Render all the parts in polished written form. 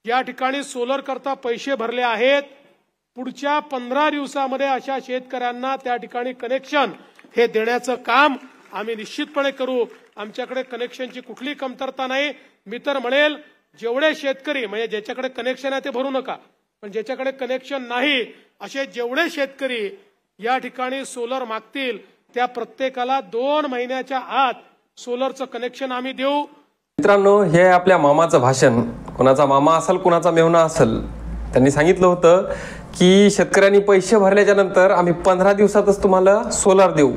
या ठिकाणी सोलर करता पैसे भरले आहेत। पुढच्या 15 दिवसामध्ये अशा शेतकऱ्यांना त्या ठिकाणी कनेक्शन हे देण्याचं काम आम्ही निश्चितपणे करू। आमच्याकडे कनेक्शनची कुठली कमतरता नाही। मी तर म्हणेल जेवढे शेतकरी म्हणजे ज्याच्याकडे कनेक्शन आहे ते भरू नका, पण ज्याच्याकडे कनेक्शन नाही असे जेवढे शेतकरी या ठिकाणी सोलर मागतील त्या प्रत्येकाला 2 महिन्याच्या आत सोलरचं कनेक्शन आम्ही देऊ। मित्रांनो, हे आपल्या मामाचं भाषण, कोणाचा मामा असेल कोणाचा मेहुणा असेल, त्यांनी सांगितलं होतं की शेतकऱ्यांनी पैसे भरल्याच्या नंतर आम्ही 15 दिवसातच तुम्हाला सोलार देऊ।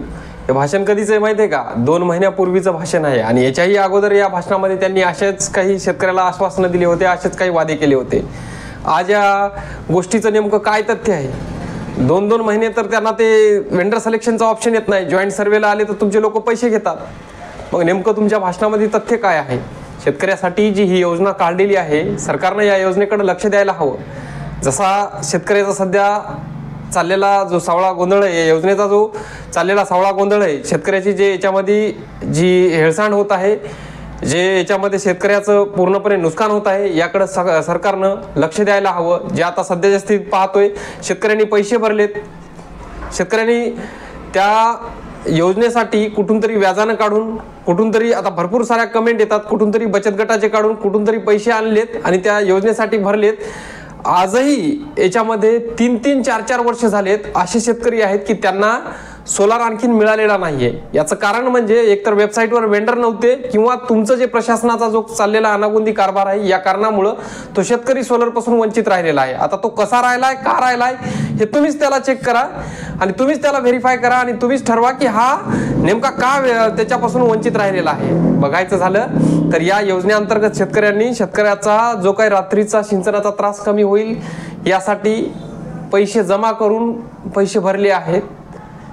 हे भाषण कधीच आहे माहिती आहे का? 2 महिन्यापूर्वीचं भाषण आहे आणि याच्याही अगोदर या भाषणामध्ये त्यांनी अशाच काही शेतकऱ्याला आश्वासनं दिली होते, असेच काही वादे केले होते। आज या गोष्टीचं नेमकं काय तथ्य आहे? 2-2 महिने तर त्यांना ते वेंडर सिलेक्शनचा ऑप्शन येत नाही। जॉईंट सर्वेला आले तर तुमचे लोक पैसे घेतात। मग नेमकं तुमच्या भाषणामध्ये तथ्य काय आहे? शेतकऱ्यासाठी जी ही योजना काढलेली आहे, सरकारने या योजनेकडे लक्ष द्यायला हवं। जसा शेतकऱ्याचा सध्या चाललेला जो सावळा गोंधळ आहे, या योजनेचा जो चाललेला सावळा गोंधळ आहे, शेतकऱ्याची जे याच्यामध्ये जी हेळसांड होत आहे, जे याच्यामध्ये शेतकऱ्याचं पूर्णपणे नुकसान होत आहे, याकडे सरकारनं लक्ष द्यायला हवं। जे आता सध्याच्या स्थितीत पाहतोय, शेतकऱ्यांनी पैसे भरलेत, शेतकऱ्यांनी त्या योजनेसाठी कुठून तरी व्याजानं काढून, कुठून तरी आता भरपूर साऱ्या कमेंट येतात, कुठून तरी बचत गटाचे काढून कुठून तरी पैसे आणलेत आणि त्या योजनेसाठी भरलेत। आजही याच्यामध्ये 3-3, 4-4 वर्ष झालेत असे शेतकरी आहेत की त्यांना सोलार आणखीन मिळालेला नाहीये। याचं कारण म्हणजे एकतर वेबसाईटवर वेंडर नव्हते किंवा तुमचं जे प्रशासनाचा जो चाललेला अनागोंदी कारभार आहे, या कारणामुळे तो शेतकरी सोलर पासून वंचित राहिलेला आहे। आता तो कसा राहिलाय, का राहिलाय, हे तुम्हीच त्याला चेक करा आणि तुम्हीच त्याला व्हेरीफाय करा आणि तुम्हीच ठरवा की हा नेमका का त्याच्यापासून वंचित राहिलेला आहे। बघायचं झालं तर या योजनेअंतर्गत शेतकऱ्याचा जो काही रात्रीचा सिंचनाचा त्रास कमी होईल यासाठी पैसे जमा करून पैसे भरले आहेत।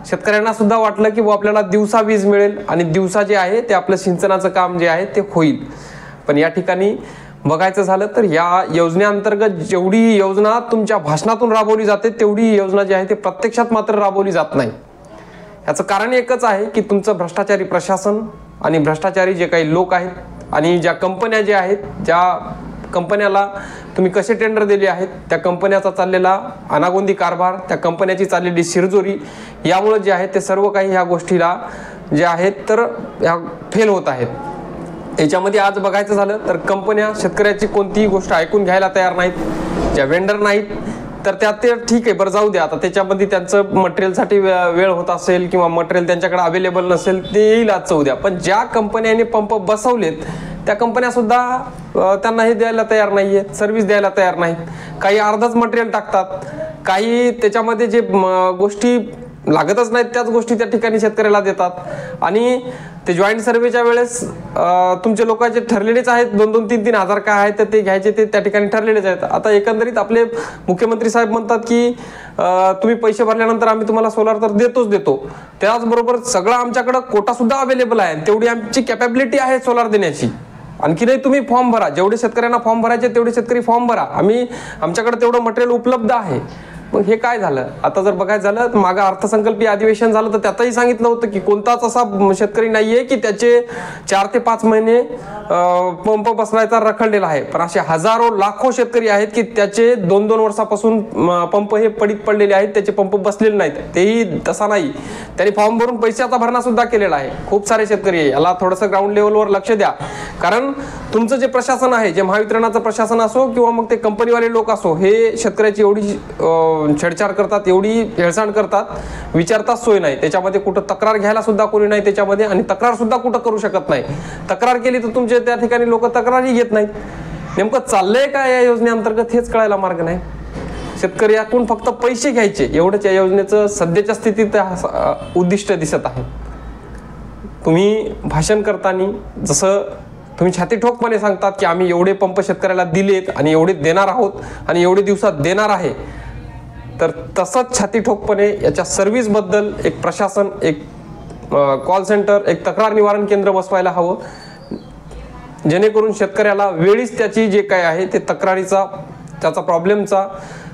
शेतकऱ्यांना सुद्धा वाटलं की आपल्याला दिवसा वीज मिळेल आणि दिवसा जे आहे ते आपलं सिंचनाचं काम जे आहे ते होईल। पण या ठिकाणी बघायचं झालं तर या योजनेअंतर्गत जेवढी योजना तुमच्या भाषणातून राबवली जाते, तेवढी योजना जी आहे ते प्रत्यक्षात मात्र राबवली जात नाही। याचं कारण एकच आहे की तुमचं भ्रष्टाचारी प्रशासन आणि भ्रष्टाचारी जे काही लोक आहेत आणि ज्या कंपन्या ज्या आहेत, ज्या कंपन्याला तुम्ही कसे टेंडर दिले आहेत, त्या कंपन्याचा चाललेला अनागोंदी कारभार, त्या कंपन्याची चाललेली शिरजोरी, यामुळे जे आहे ते सर्व काही ह्या गोष्टीला जे आहेत तर ह्या फेल होत आहेत। याच्यामध्ये आज बघायचं झालं तर कंपन्या शेतकऱ्याची कोणतीही गोष्ट ऐकून घ्यायला तयार नाहीत। ज्या वेंडर नाहीत तर त्या ते ठीक आहे, बरं जाऊ द्या, आता त्याच्यामध्ये त्यांचं मटेरियलसाठी वेळ होत असेल किंवा मटेरियल त्यांच्याकडे अवेलेबल नसेल, ते येईल आजचं उद्या। पण ज्या कंपन्यांनी पंप बसवलेत त्या कंपन्या सुद्धा त्यांना हे द्यायला तयार नाहीये, सर्व्हिस द्यायला तयार नाहीत। काही अर्धच मटेरियल टाकतात, काही त्याच्यामध्ये जे गोष्टी लागतच नाहीत त्याच गोष्टी त्या ठिकाणी शेतकऱ्याला देतात आणि ते जॉईंट सर्वेच्या वेळेस तुमचे लोकांचे ठरलेलेच आहेत 2-2, 3-3 हजार काय आहेत तर ते घ्यायचे, ते त्या ठिकाणी ठरलेलेच आहेत। आता एकंदरीत आपले मुख्यमंत्री साहेब म्हणतात की तुम्ही पैसे भरल्यानंतर आम्ही तुम्हाला सोलार तर देतो, त्याचबरोबर सगळं आमच्याकडे कोटा सुद्धा अवेलेबल आहे, तेवढी आमची कॅपॅबिलिटी आहे सोलार देण्याची। आणखी नाही, तुम्ही फॉर्म भरा, जेवढे शेतकऱ्यांना फॉर्म भरायचे तेवढे शेतकरी फॉर्म भरा, आमच्याकडे तेवढं मटेरियल उपलब्ध आहे। मग हे काय झालं? आता जर बघायचं झालं तर मागे अर्थसंकल्पीय अधिवेशन झालं तर त्यातही सांगितलं होतं की कोणताच असा शेतकरी नाहीये की त्याचे 4 ते 5 महिने पंप बसवायचा रखडलेला आहे। पण असे हजारो लाखो शेतकरी आहेत की त्याचे 2-2 वर्षापासून पंप हे पडीत पडलेले आहेत, त्याचे पंप बसलेले नाहीत। तेही तसा नाही, त्यांनी फॉर्म भरून पैशाचा भरणा सुद्धा केलेला आहे। खूप सारे शेतकरी आहे, याला थोडंसं ग्राउंड लेवलवर लक्ष द्या, कारण तुमचं जे प्रशासन आहे, जे महावितरणाचं प्रशासन असो किंवा मग ते कंपनीवाले लोक असो, हे शेतकऱ्याची एवढी छेडछाड करतात, एवढी हेळसांड करतात, विचारताच सोय नाही। त्याच्यामध्ये कुठं तक्रार घ्यायला सुद्धा कोणी नाही त्याच्यामध्ये, आणि तक्रार सुद्धा कुठं करू शकत नाही। तक्रार केली तर तुमचे त्या ठिकाणी लोक तक्रारही घेत नाहीत। नेमकं चाललंय काय या योजनेअंतर्गत हेच कळायला मार्ग नाही। शेतकरी याकडून फक्त पैसे घ्यायचे एवढंच या योजनेचं सध्याच्या स्थितीत उद्दिष्ट दिसत आहे। तुम्ही भाषण करताना जसं तुम्ही छाती ठोकपणे सांगतात की आम्ही एवढे पंप शेतकऱ्याला दिलेत आणि एवढे देणार आहोत आणि एवढे दिवसात देणार आहे, तर तसंच छाती ठोकपणे याच्या सर्व्हिस बद्दल एक प्रशासन, एक कॉल सेंटर, एक तक्रार निवारण केंद्र बसवायला हवं, जेणेकरून शेतकऱ्याला वेळीच त्याची जे काय आहे ते तक्रारीचा, त्याचा प्रॉब्लेमचा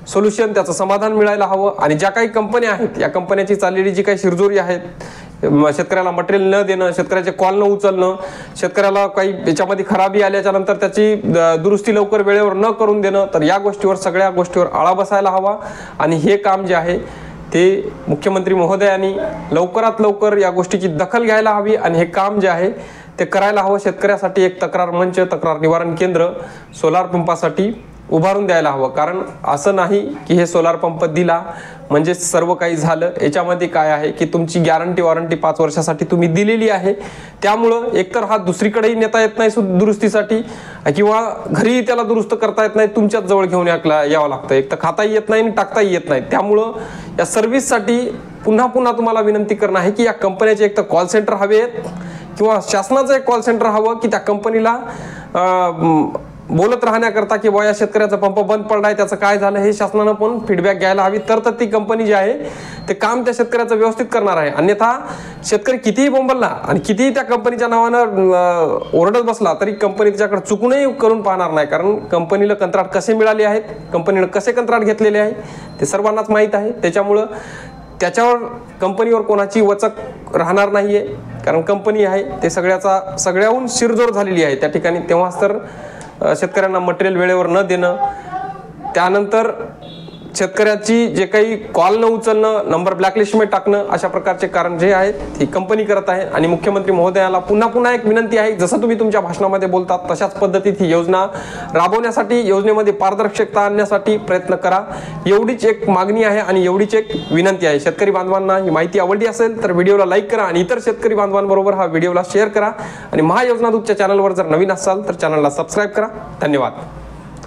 सोल्युशन, त्याचं समाधान मिळायला हवं। आणि ज्या काही कंपन्या आहेत, या कंपन्याची चाललेली जी काही शिरजोरी आहेत शेतकऱ्याला मटेरियल न देणं, शेतकऱ्याचे कॉल न उचलणं, शेतकऱ्याला काही याच्यामध्ये खराबी आल्याच्या नंतर त्याची दुरुस्ती लवकर वेळेवर न करून देणं, तर या गोष्टीवर सगळ्या गोष्टीवर आळा बसायला हवा आणि हे काम जे आहे ते मुख्यमंत्री महोदयांनी लवकरात लवकर या गोष्टीची दखल घ्यायला हवी आणि हे काम जे आहे ते करायला हवं. शेतकऱ्यासाठी एक तक्रार मंच, तक्रार निवारण केंद्र सोलार पंपासाठी उभारून द्यायला हवं. कारण असं नाही की हे सोलार पंप दिला म्हणजे सर्व काही झालं. याच्यामध्ये काय आहे की तुमची गॅरंटी वॉरंटी 5 वर्षासाठी तुम्ही दिलेली आहे. त्यामुळं एकतर हा दुसरीकडेही नेता येत नाही दुरुस्तीसाठी किंवा घरी त्याला दुरुस्त करता येत नाही, तुमच्याच जवळ घेऊन यावं लागतं. एक तर खाताही येत नाही आणि टाकताही येत नाही. त्यामुळं या सर्व्हिससाठी पुन्हा पुन्हा तुम्हाला विनंती करणं आहे की या कंपन्याचे एक तर कॉल सेंटर हवेत किंवा शासनाचं एक कॉल सेंटर हवं की त्या कंपनीला बोलत राहण्याकरता की या शेतकऱ्याचा पंप बंद पडलाय, त्याचं काय झालं हे शासनानं पण फीडबॅक घ्यायला हवी. तर ती कंपनी जी आहे ते काम त्या शेतकऱ्याचं व्यवस्थित करणार आहे. अन्यथा शेतकरी कितीही बोंबलला आणि कितीही त्या कंपनीच्या नावानं ओरडत बसला तरी कंपनी त्याच्याकडे चुकूनही करून पाहणार नाही. कारण कंपनीला कंत्राट कसे मिळाले आहेत, कंपनीनं कसे कंत्राट घेतलेले आहे ते सर्वांनाच माहीत आहे. त्याच्यामुळं त्याच्यावर कंपनीवर कोणाची वचक राहणार नाहीये. कारण कंपनी आहे ते सगळ्याहून शिरजोर झालेली आहे त्या ठिकाणी. तेव्हाच तर शेतकऱ्यांना मटेरियल वेळेवर न देणं, त्यानंतर शेतकऱ्याची जे काही कॉल न उचलणं, नंबर ब्लॅकलिस्टमध्ये टाकणं, अशा प्रकारचे कारण जे आहेत ही कंपनी करत आहे. आणि मुख्यमंत्री महोदयाला पुन्हा एक विनंती आहे, जसं तुम्ही तुमच्या भाषणामध्ये बोलतात तशाच पद्धतीत ही योजना राबवण्यासाठी, योजनेमध्ये पारदर्शकता आणण्यासाठी प्रयत्न करा. एवढीच एक मागणी आहे आणि एवढीच एक विनंती आहे. शेतकरी बांधवांना ही माहिती आवडली असेल तर व्हिडिओला लाईक करा आणि इतर शेतकरी बांधवांबरोबर हा व्हिडिओला शेअर करा. आणि महायोजना दूतच्या चॅनलवर जर नवीन असाल तर चॅनलला सबस्क्राईब करा. धन्यवाद.